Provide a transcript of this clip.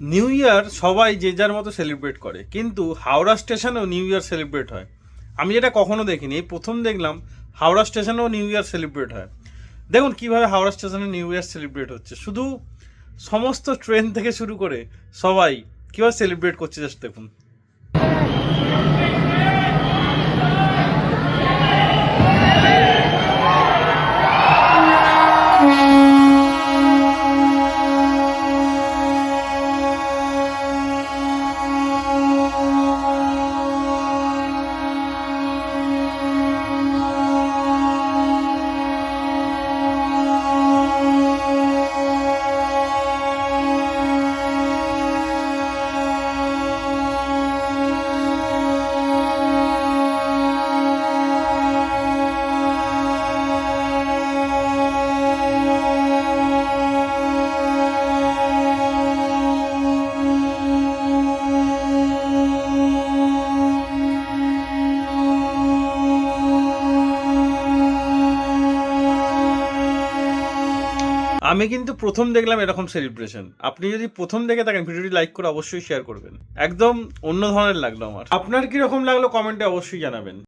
New year সবাই যে যার মতো সেলিব্রেট করে, কিন্তু হাওড়া স্টেশনেও নিউ ইয়ার সেলিব্রেট হয়। আমি যেটা কখনো দেখিনি, এই প্রথম দেখলাম হাওড়া স্টেশনেও নিউ ইয়ার সেলিব্রেট হয়। দেখুন কিভাবে হাওড়া স্টেশনে নিউ ইয়ার সেলিব্রেট হচ্ছে, শুধু সমস্ত ট্রেন থেকে শুরু করে সবাই কীভাবে সেলিব্রেট করছে জাস্ট দেখুন। আমি কিন্তু প্রথম দেখলাম এরকম সেলিব্রেশন। আপনি যদি প্রথম দেখে থাকেন, ভিডিওটি লাইক করে অবশ্যই শেয়ার করবেন। একদম অন্য ধরনের লাগলো আমার। আপনার কিরকম লাগলো কমেন্টে অবশ্যই জানাবেন।